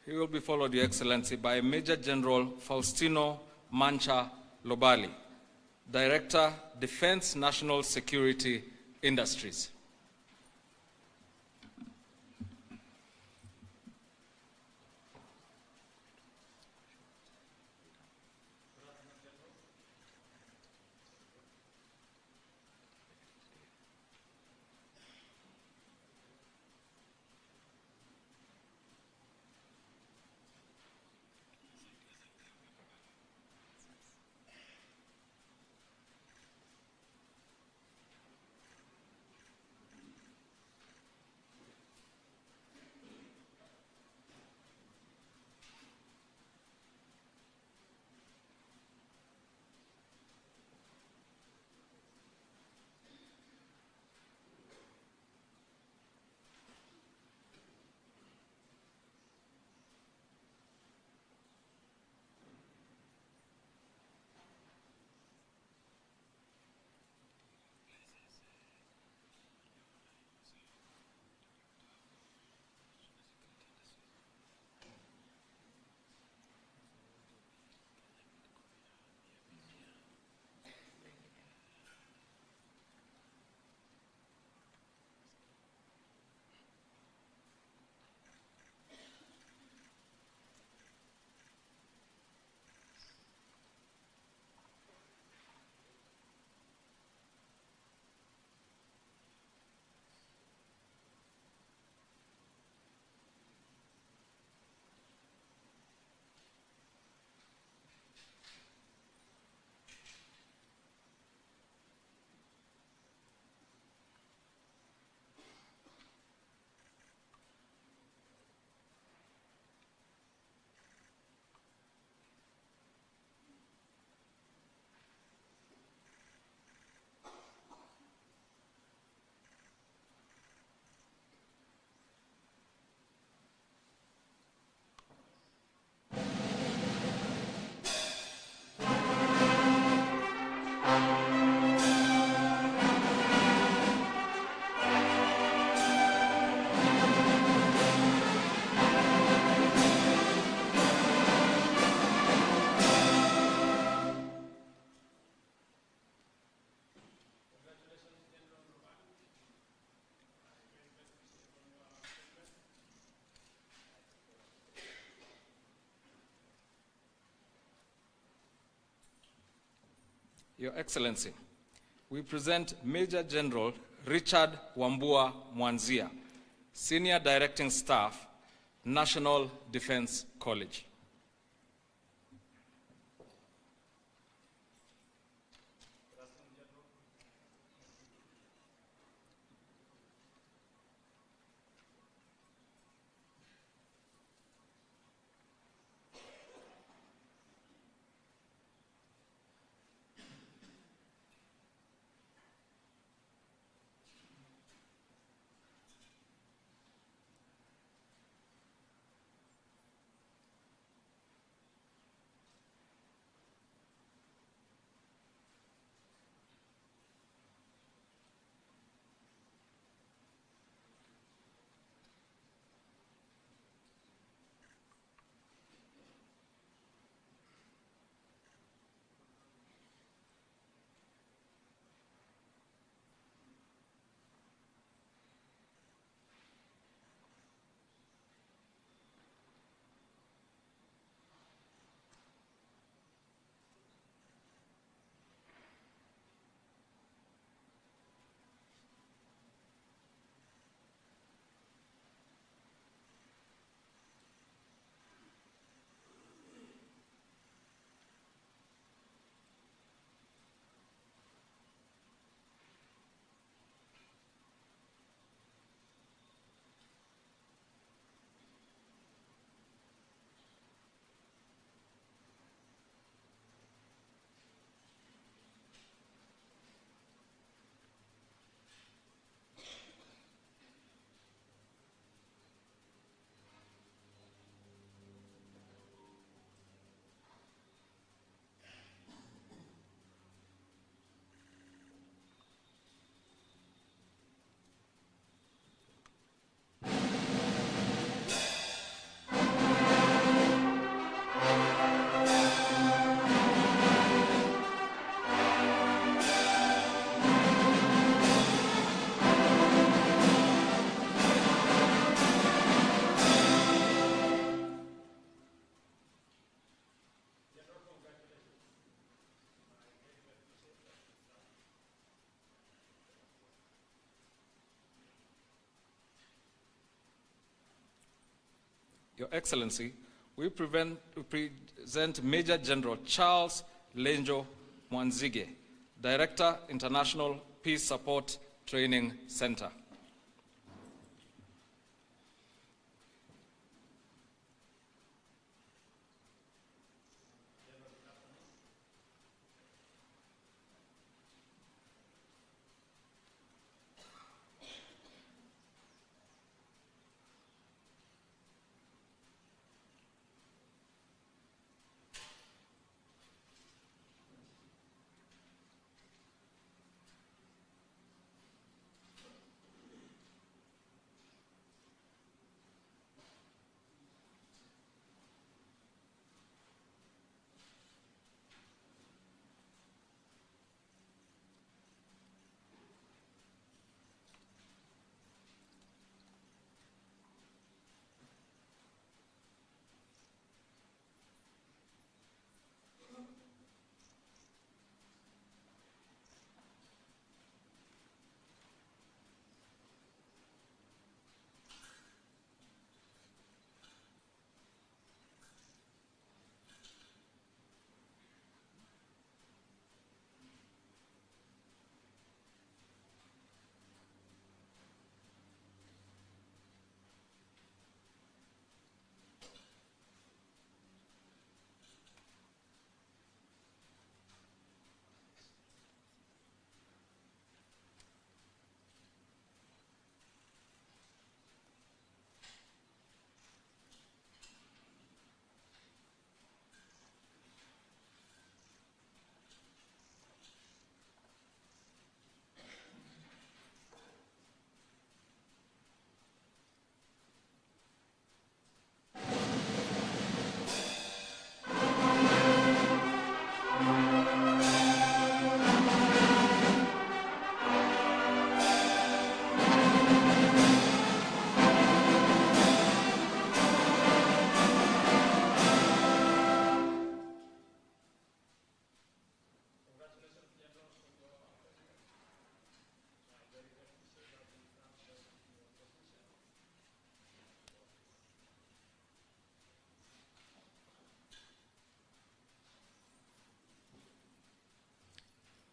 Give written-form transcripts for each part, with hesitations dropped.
He will be followed, Your Excellency, by Major General Faustino Mancha Lobali, Director, Defense National Security Industries. Your Excellency, we present Major General Richard Wambua Mwanzia, Senior Directing Staff, National Defense College. Your Excellency, we present Major General Charles Lenjo Mwanzige, Director, International Peace Support Training Center.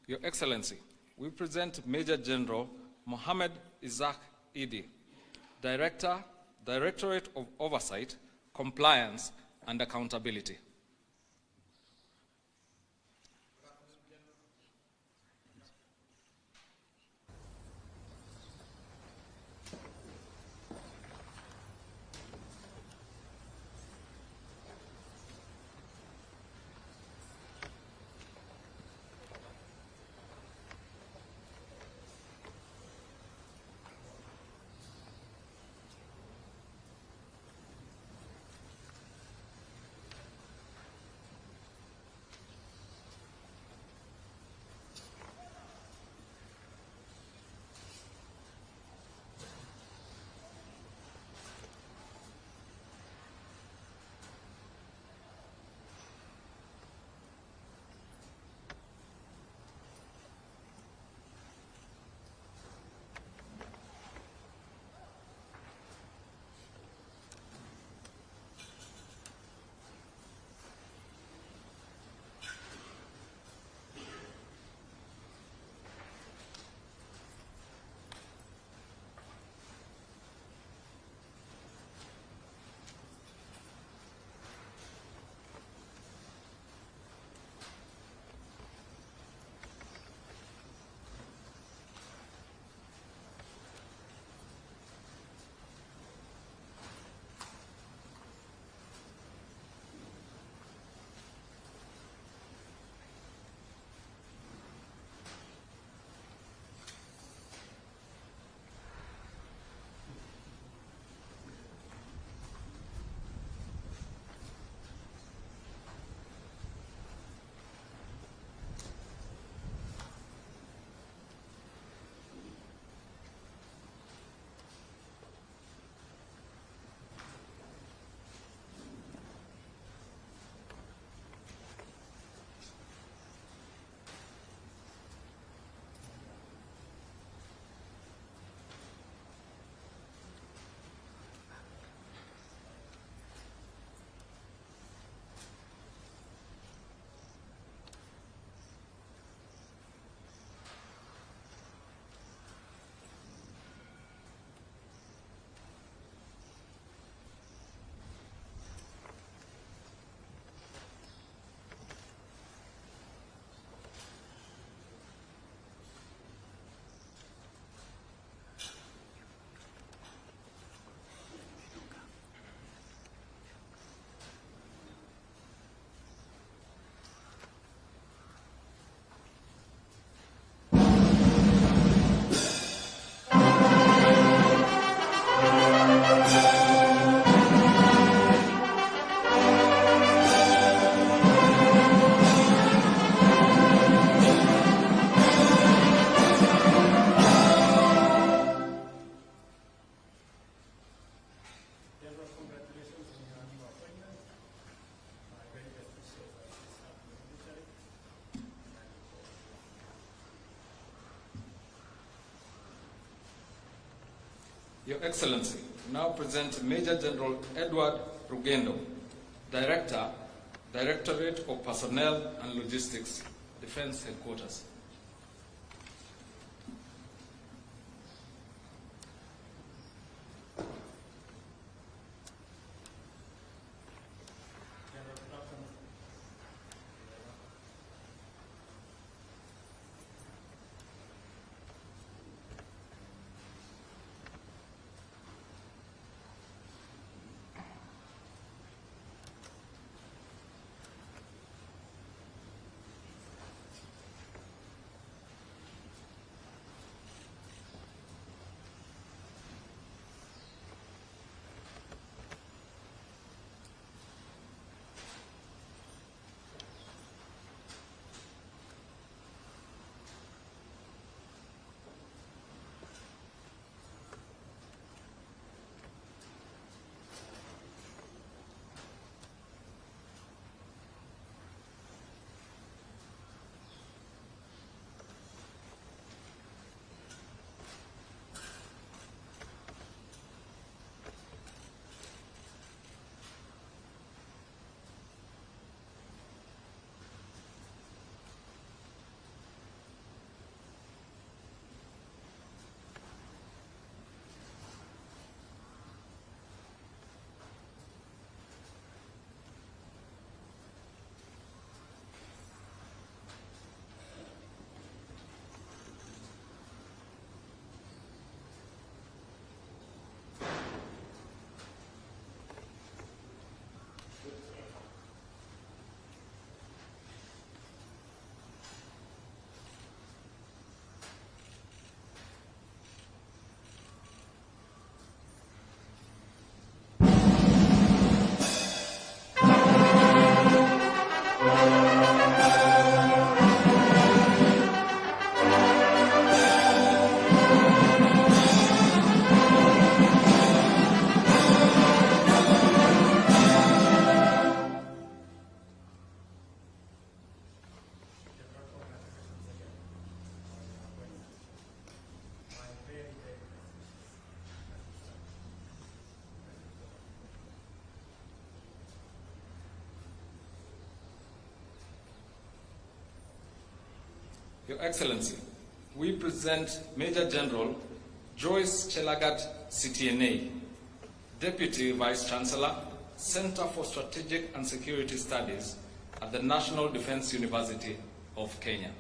Your Excellency, we present Major General Mohammed Isaac Idi, Director, Directorate of Oversight, Compliance, and Accountability. Your Excellency, now present Major General Edward Rugendo, Director, Directorate of Personnel and Logistics, Defense Headquarters. Your Excellency, we present Major General Joyce Chelagat, CTNA, Deputy Vice Chancellor, Center for Strategic and Security Studies at the National Defense University of Kenya.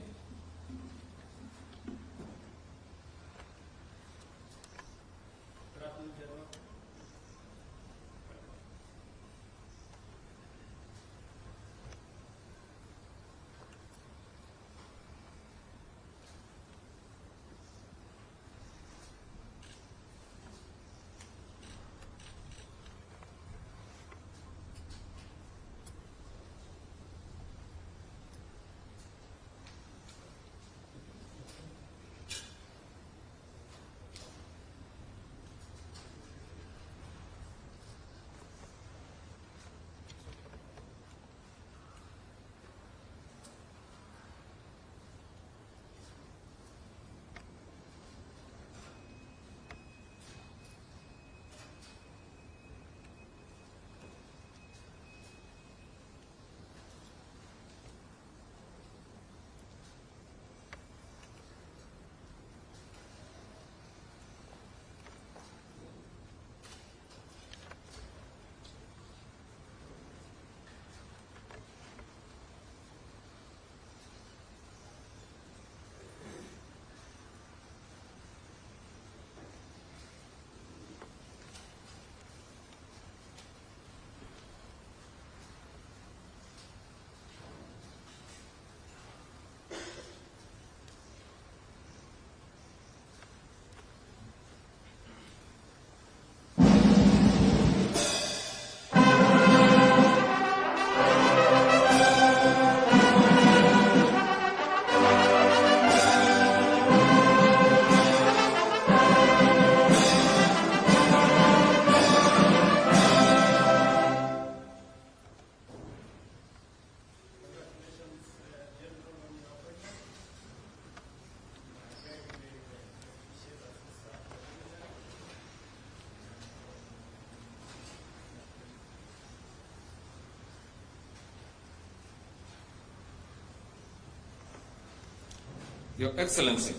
Your Excellency,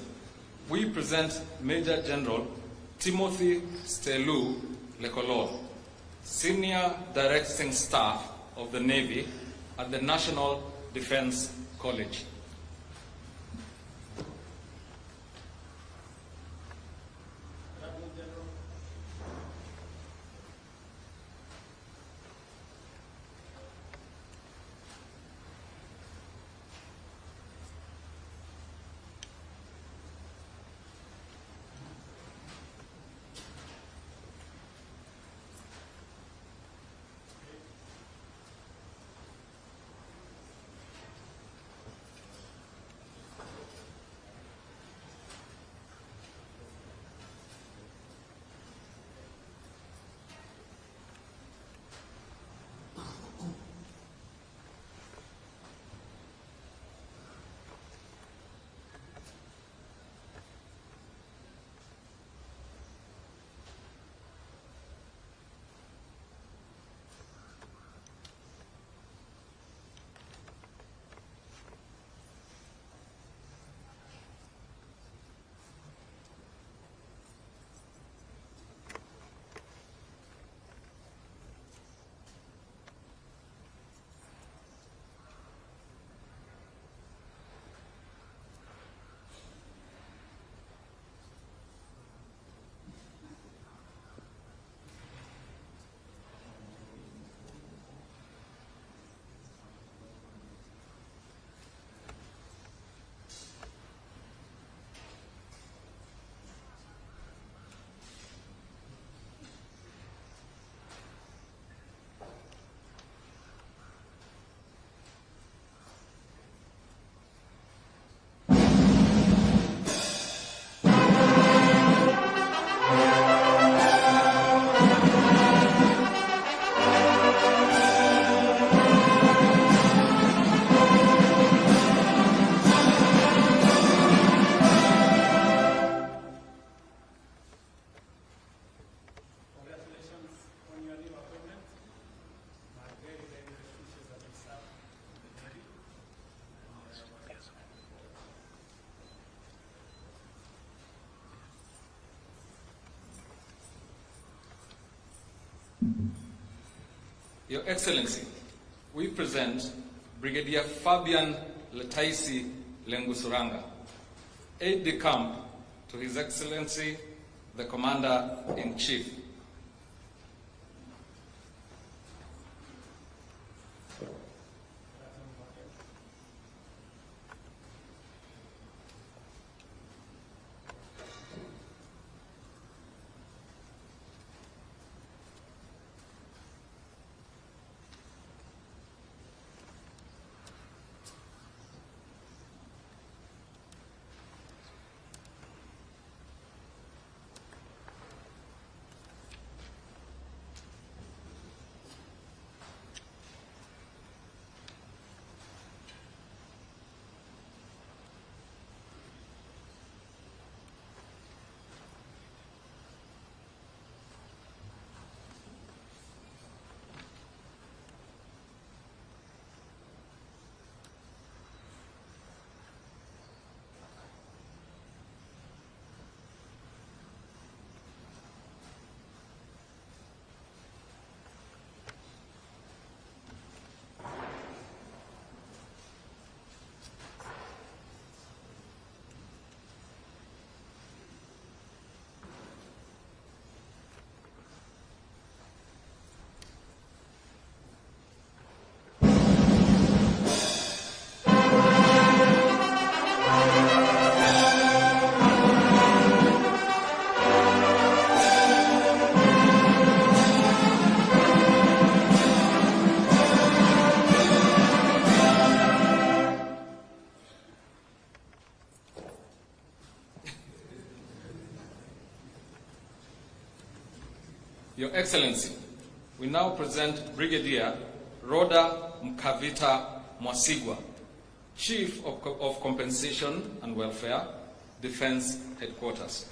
we present Major General Timothy Stelu Lekolor, Senior Directing Staff of the Navy at the National Defense College. Your Excellency, we present Brigadier Fabian Letaisi Lengusuranga, aide-de-camp to His Excellency, the Commander-in-Chief. Your Excellency, we now present Brigadier Rhoda Mkavita Mwasigwa, Chief of Compensation and Welfare, Defense Headquarters.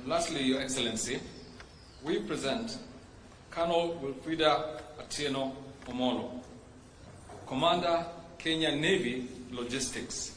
Lastly, Your Excellency, we present Colonel Wilfrida Atieno Omolo, Commander, Kenya Navy Logistics.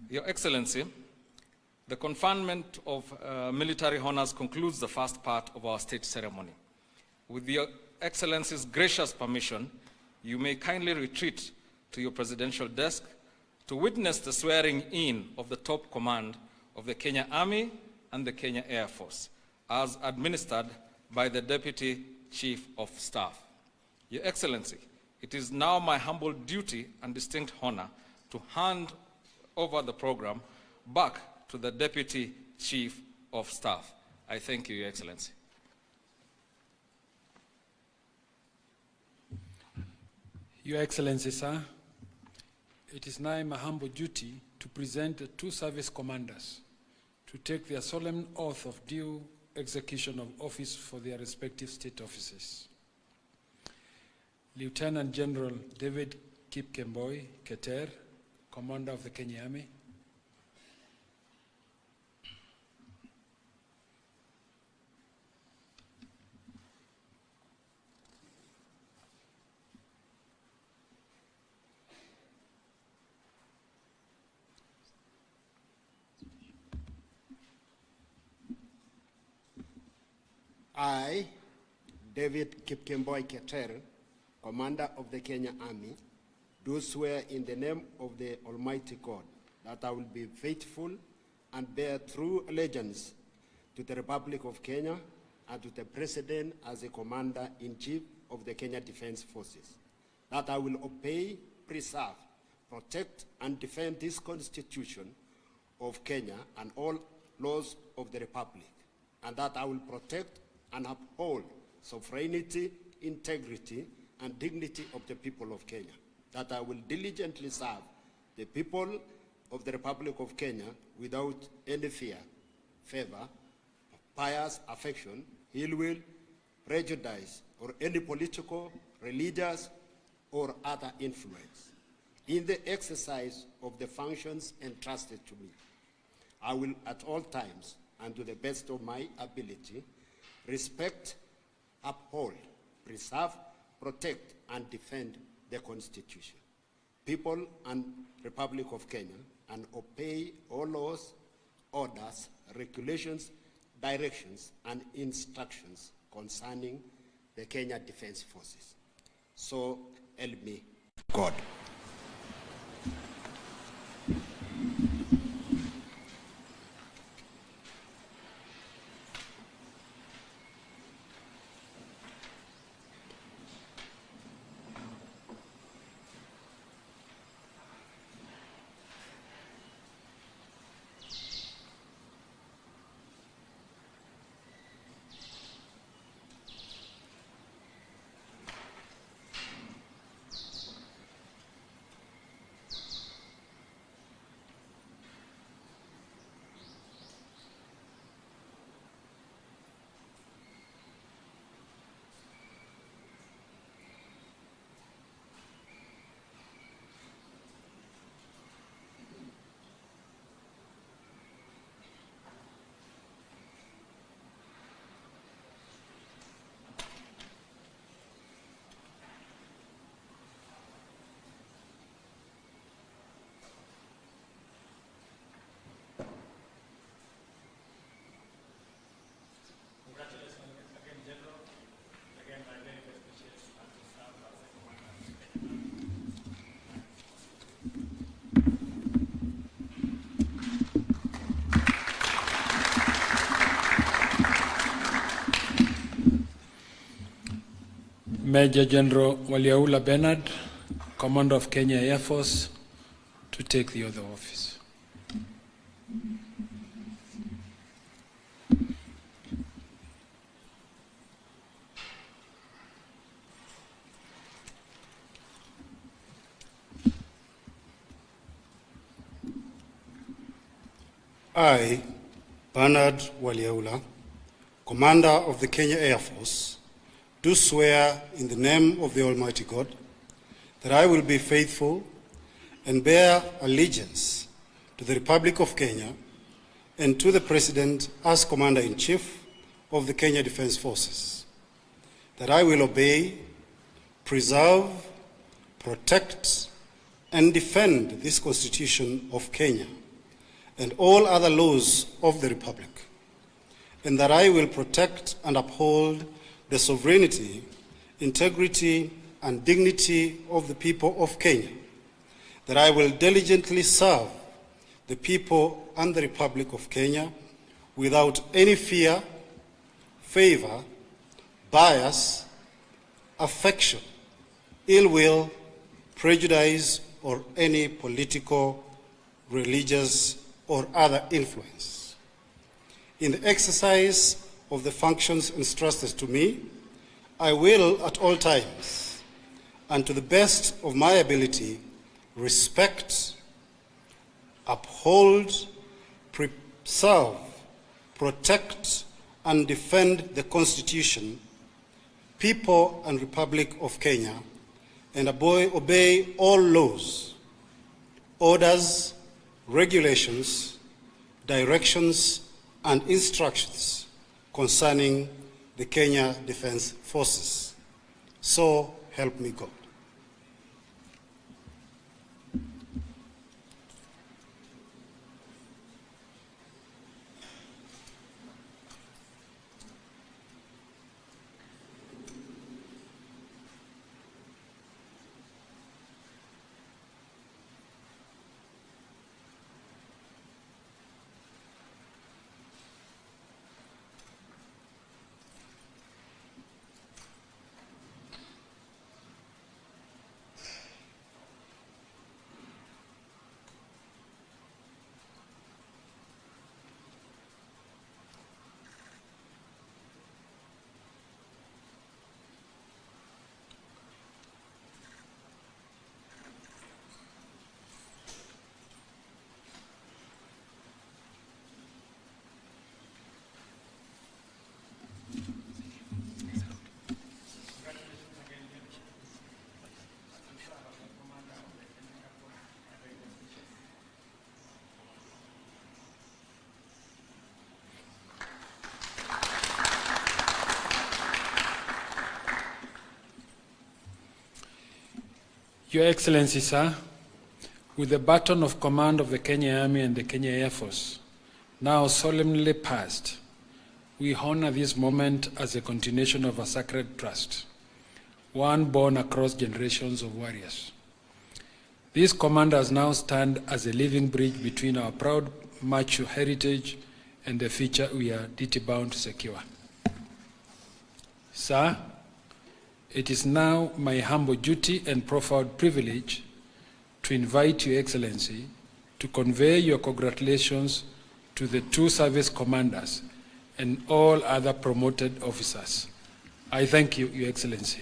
Your Excellency, the conferment of military honors concludes the first part of our state ceremony. With Your Excellency's gracious permission, you may kindly retreat to your presidential desk to witness the swearing in of the top command of the Kenya Army and the Kenya Air Force, as administered by the Deputy Chief of Staff. Your Excellency, it is now my humble duty and distinct honor to hand over the program back to the Deputy Chief of Staff. I thank you, Your Excellency. Your Excellency, sir, it is now my humble duty to present the two service commanders to take their solemn oath of due execution of office for their respective state offices. Lieutenant General David Kipkemboi Keter, Commander of the Kenya Army. I, David Kipkemboi Keter, Commander of the Kenya Army, do swear in the name of the Almighty God that I will be faithful and bear true allegiance to the Republic of Kenya and to the President as the Commander-in-Chief of the Kenya Defense Forces, that I will obey, preserve, protect, and defend this Constitution of Kenya and all laws of the Republic, and that I will protect and uphold sovereignty, integrity, and dignity of the people of Kenya, that I will diligently serve the people of the Republic of Kenya without any fear, favor, bias, affection, ill will, prejudice, or any political, religious, or other influence. In the exercise of the functions entrusted to me, I will at all times and to the best of my ability respect, uphold, preserve, protect, and defend the Constitution, people and Republic of Kenya, and obey all laws, orders, regulations, directions, and instructions concerning the Kenya Defense Forces. So help me God. Major General Waliaula Bernard, Commander of Kenya Air Force, to take the oath of office. I, Bernard Waliaula, Commander of the Kenya Air Force, do swear in the name of the Almighty God that I will be faithful and bear allegiance to the Republic of Kenya and to the President as Commander-in-Chief of the Kenya Defence Forces, that I will obey, preserve, protect, and defend this Constitution of Kenya and all other laws of the Republic, and that I will protect and uphold the sovereignty, integrity, and dignity of the people of Kenya, that I will diligently serve the people and the Republic of Kenya without any fear, favor, bias, affection, ill will, prejudice, or any political, religious, or other influence. In the exercise of the functions entrusted to me, I will at all times, and to the best of my ability, respect, uphold, preserve, protect, and defend the Constitution, people and Republic of Kenya, and obey all laws, orders, regulations, directions, and instructions concerning the Kenya Defence Forces. So help me God. Your Excellency, sir, with the baton of command of the Kenya Army and the Kenya Air Force now solemnly passed, we honor this moment as a continuation of a sacred trust, one born across generations of warriors. These commanders now stand as a living bridge between our proud macho heritage and the future we are duty-bound to secure. Sir, it is now my humble duty and profound privilege to invite Your Excellency to convey your congratulations to the two service commanders and all other promoted officers. I thank you, Your Excellency.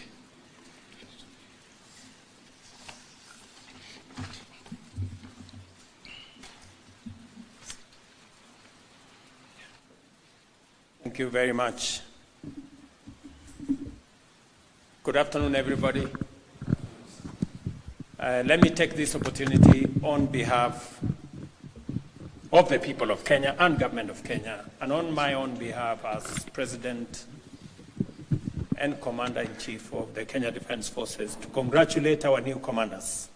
Thank you very much. Good afternoon, everybody. Let me take this opportunity on behalf of the people of Kenya and government of Kenya, and on my own behalf as President and Commander-in-Chief of the Kenya Defence Forces, to congratulate our new commanders.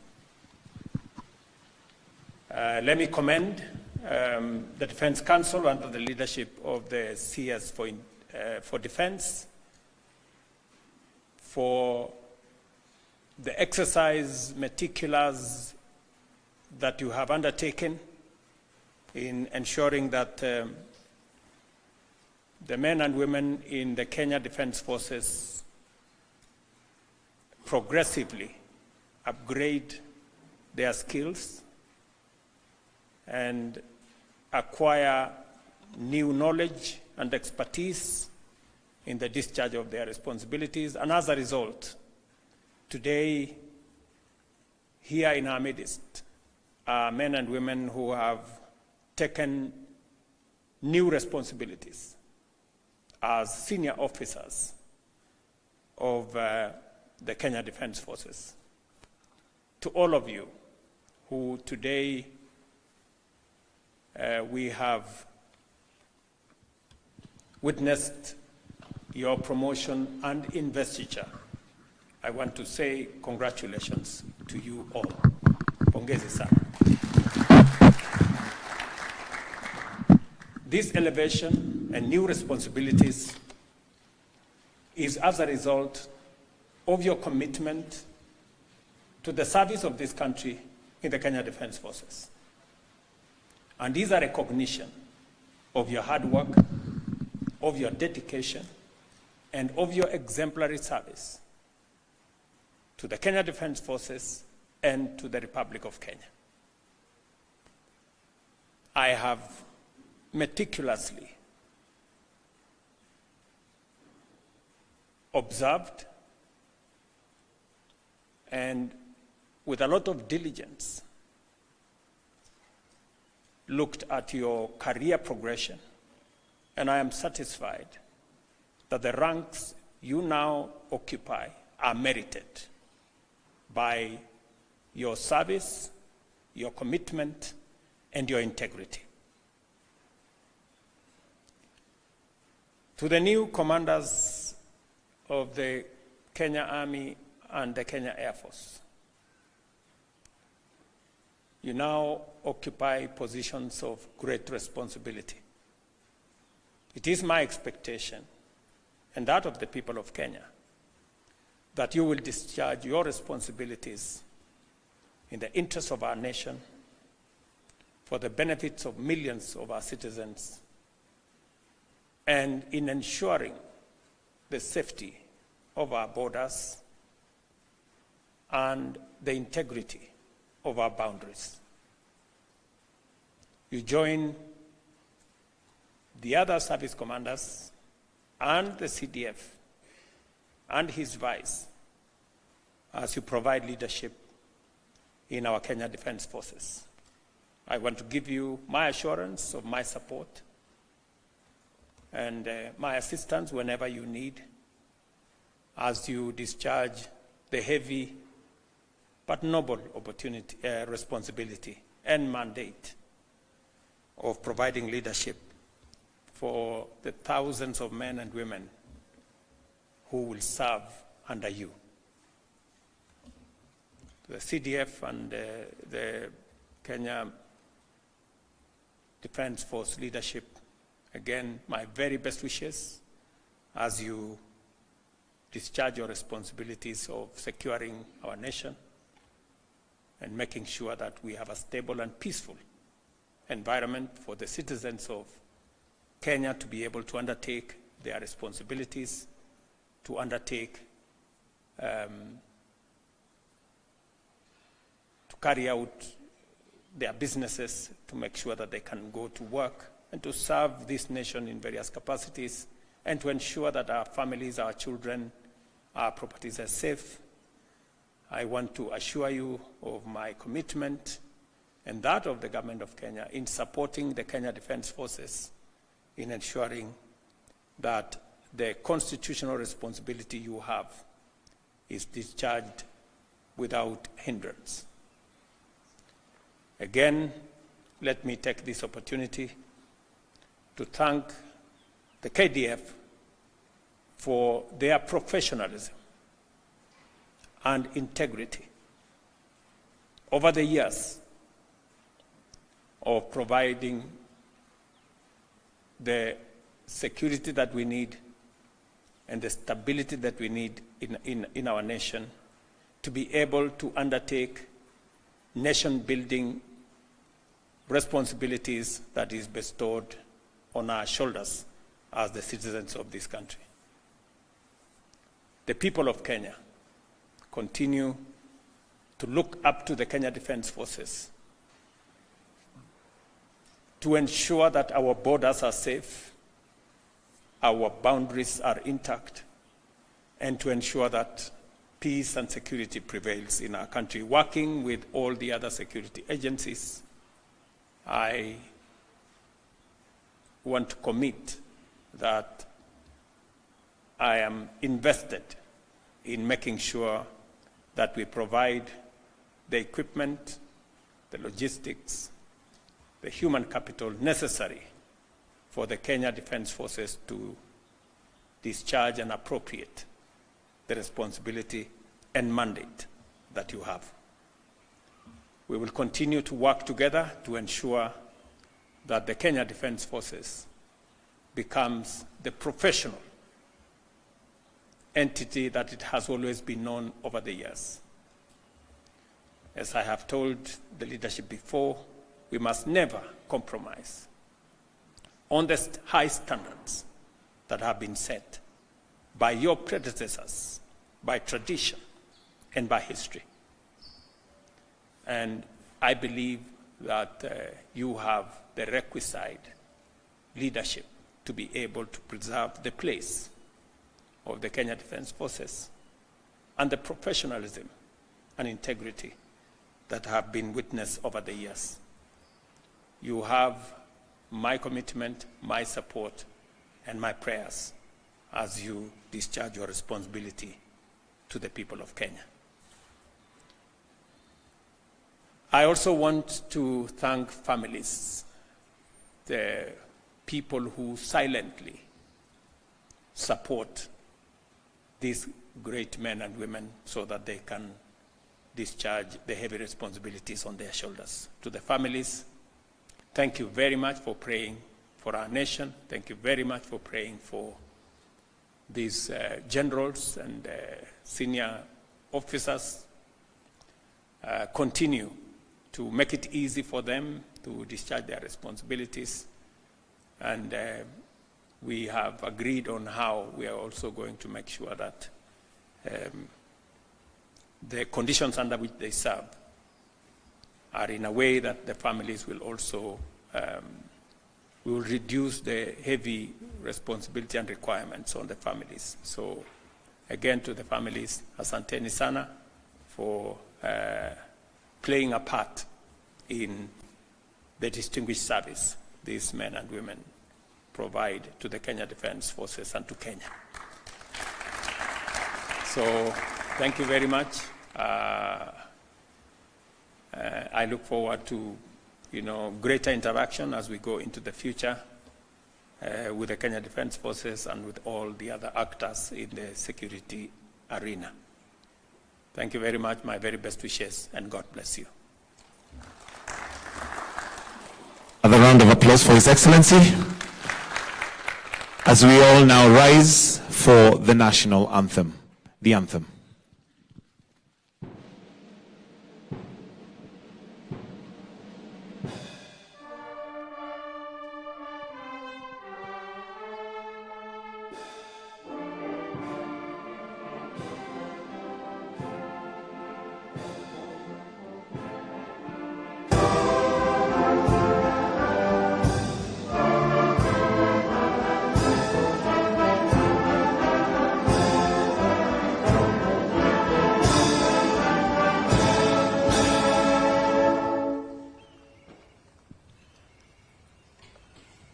Let me commend the Defence Council under the leadership of the CS for Defence for the exercise meticulous that you have undertaken in ensuring that the men and women in the Kenya Defence Forces progressively upgrade their skills and acquire new knowledge and expertise in the discharge of their responsibilities. And as a result, today, here in our midst are men and women who have taken new responsibilities as senior officers of the Kenya Defence Forces. To all of you who today we have witnessed your promotion and investiture, I want to say congratulations to you all. Pongezi sana. This elevation and new responsibilities is as a result of your commitment to the service of this country in the Kenya Defence Forces. And is a recognition of your hard work, of your dedication, and of your exemplary service to the Kenya Defence Forces and to the Republic of Kenya. I have meticulously observed and with a lot of diligence looked at your career progression, and I am satisfied that the ranks you now occupy are merited by your service, your commitment, and your integrity. To the new commanders of the Kenya Army and the Kenya Air Force, you now occupy positions of great responsibility. It is my expectation, and that of the people of Kenya, that you will discharge your responsibilities in the interest of our nation, for the benefits of millions of our citizens, and in ensuring the safety of our borders and the integrity of our boundaries. You join the other service commanders and the CDF and his vice as you provide leadership in our Kenya Defence Forces. I want to give you my assurance of my support and my assistance whenever you need as you discharge the heavy but noble opportunity, responsibility and mandate of providing leadership for the thousands of men and women who will serve under you. The CDF and the Kenya Defence Force leadership, again, my very best wishes as you discharge your responsibilities of securing our nation and making sure that we have a stable and peaceful environment for the citizens of Kenya to be able to undertake their responsibilities, to undertake, to carry out their businesses, to make sure that they can go to work and to serve this nation in various capacities, and to ensure that our families, our children, our properties are safe. I want to assure you of my commitment and that of the government of Kenya in supporting the Kenya Defence Forces in ensuring that the constitutional responsibility you have is discharged without hindrance. Again, let me take this opportunity to thank the KDF for their professionalism and integrity over the years of providing the security that we need and the stability that we need in our nation to be able to undertake nation-building responsibilities that is bestowed on our shoulders as the citizens of this country. The people of Kenya continue to look up to the Kenya Defence Forces to ensure that our borders are safe, our boundaries are intact, and to ensure that peace and security prevails in our country. Working with all the other security agencies, I want to commit that I am invested in making sure that we provide the equipment, the logistics, the human capital necessary for the Kenya Defence Forces to discharge and appropriate the responsibility and mandate that you have. We will continue to work together to ensure that the Kenya Defence Forces becomes the professional entity that it has always been known over the years. As I have told the leadership before, we must never compromise on the high standards that have been set by your predecessors, by tradition, and by history. And I believe that you have the requisite leadership to be able to preserve the place of the Kenya Defence Forces and the professionalism and integrity that have been witnessed over the years. You have my commitment, my support, and my prayers as you discharge your responsibility to the people of Kenya. I also want to thank families, the people who silently support these great men and women so that they can discharge the heavy responsibilities on their shoulders. To the families, thank you very much for praying for our nation. Thank you very much for praying for these generals and senior officers. Continue to make it easy for them to discharge their responsibilities. And we have agreed on how we are also going to make sure that the conditions under which they serve are in a way that the families will also, we will reduce the heavy responsibility and requirements on the families. So again, to the families, asanteni sana for playing a part in the distinguished service these men and women provide to the Kenya Defence Forces and to Kenya. So thank you very much. I look forward to, greater interaction as we go into the future with the Kenya Defence Forces and with all the other actors in the security arena. Thank you very much. My very best wishes, and God bless you. Another round of applause for His Excellency. As we all now rise for the national anthem, the anthem.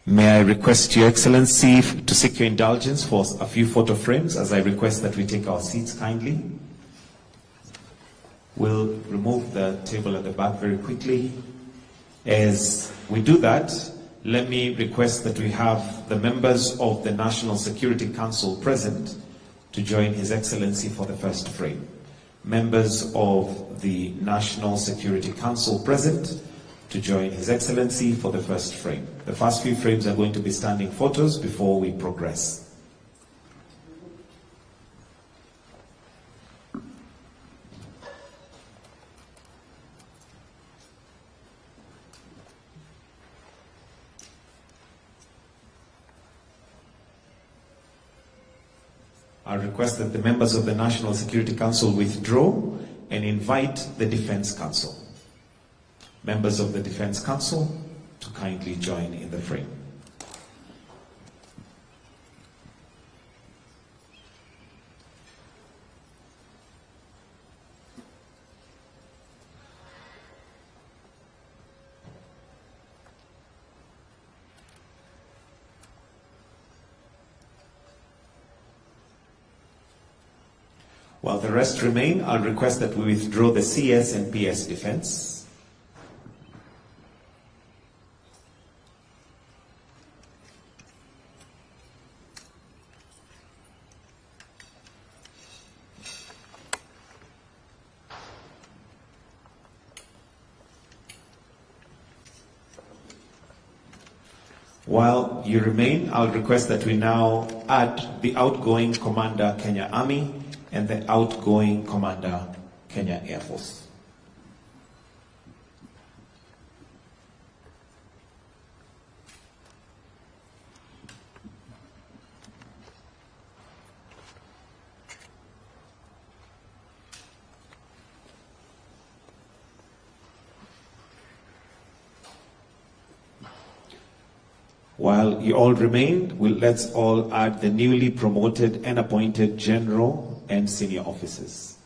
May I request Your Excellency to seek your indulgence for a few photo frames as I request that we take our seats kindly. We'll remove the table at the back very quickly. As we do that, let me request that we have the members of the National Security Council present to join His Excellency for the first frame. Members of the National Security Council present to join His Excellency for the first frame. The first few frames are going to be standing photos before we progress. I'll request that the members of the National Security Council withdraw and invite the Defense Council. Members of the Defense Council to kindly join in the frame. While the rest remain, I'll request that we withdraw the CS and PS defense. While you remain, I'll request that we now add the outgoing Commander Kenya Army and the outgoing Commander Kenya Air Force. While you all remain, let's all add the newly promoted and appointed general and senior officers.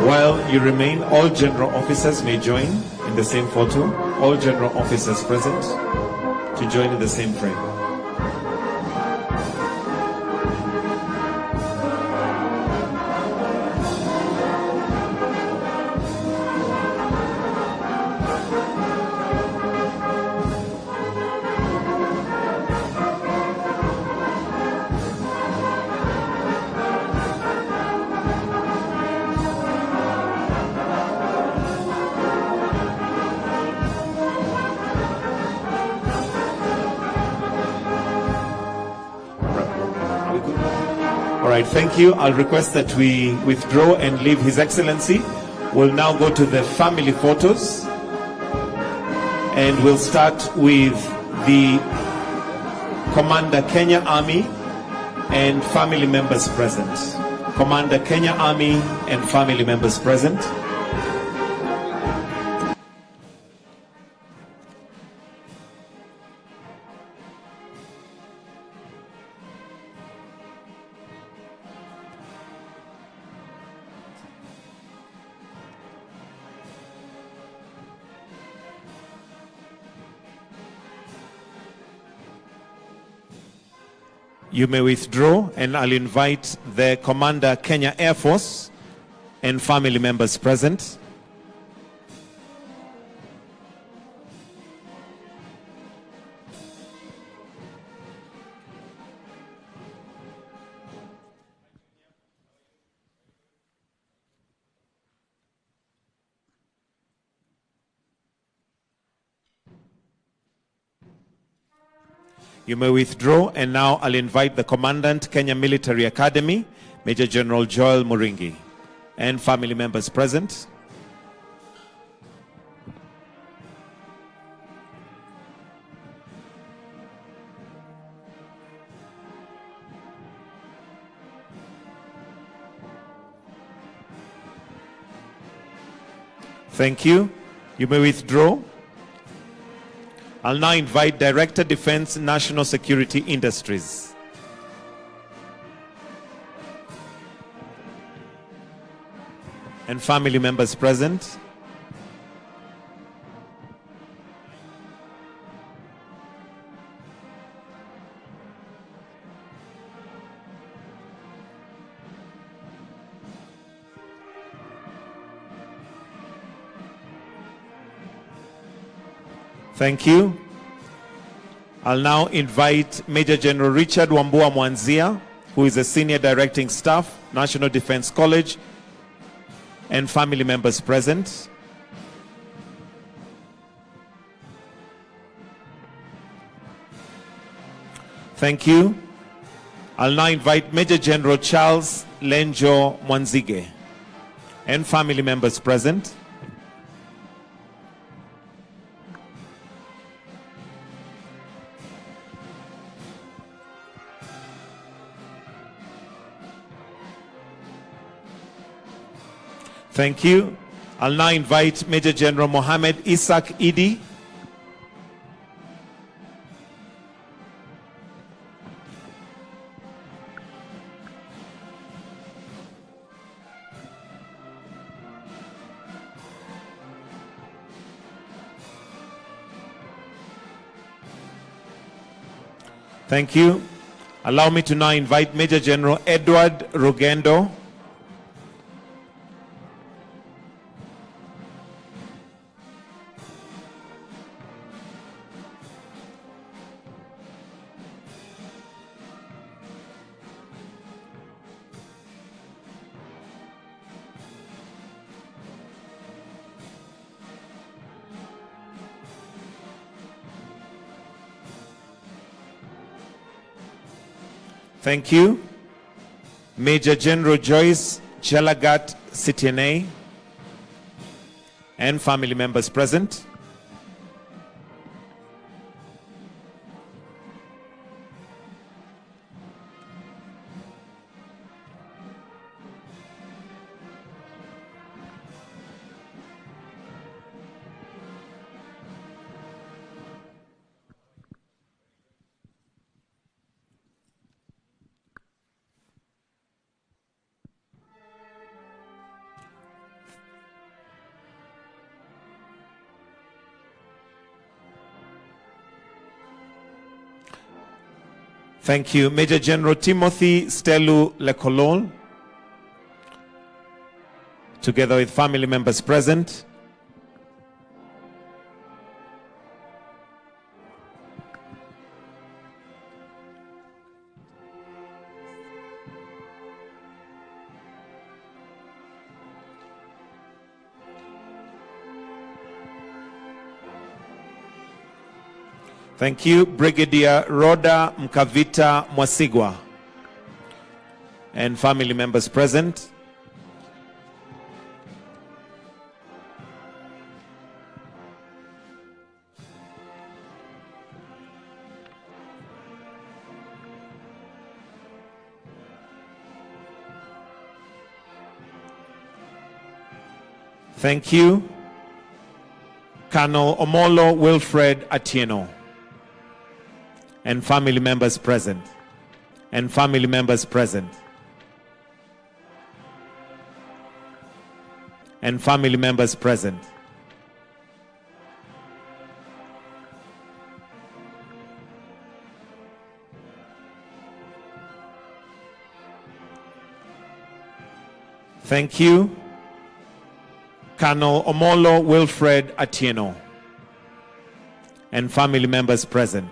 While you remain, all general officers may join in the same photo. All general officers present to join in the same frame. All right, thank you. I'll request that we withdraw and leave His Excellency. We'll now go to the family photos. And we'll start with the Commander Kenya Army and family members present. Commander Kenya Army and family members present. You may withdraw, and I'll invite the Commander Kenya Air Force and family members present. You may withdraw, and now I'll invite the Commandant, Kenya Military Academy, Major General Joel Muringi, and family members present. Thank you. You may withdraw. I'll now invite Director Defense National Security Industries. And family members present. Thank you. I'll now invite Major General Richard Wambua Mwanzia, who is a Senior Directing Staff, National Defense College, and family members present. Thank you. I'll now invite Major General Charles Lenjo Mwanzige and family members present. Thank you. I'll now invite Major General Mohammed Isaac Idi. Thank you. Allow me to now invite Major General Edward Rugendo. Thank you. Major General Joyce Chelagat Sitiene and family members present. Thank you. Major General Timothy Stelu Lekolol, together with family members present. Thank you. Brigadier Rhoda Mkavita Mwasigwa and family members present. Thank you. Colonel Omolo Wilfred Atieno and family members present. And family members present. And family members present. Thank you. Colonel Omolo Wilfred Atieno and family members present.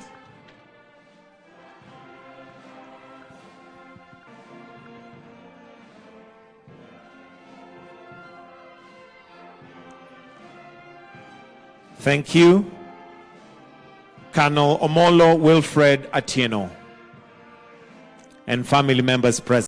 Thank you. Colonel Omolo Wilfred Atieno and family members present.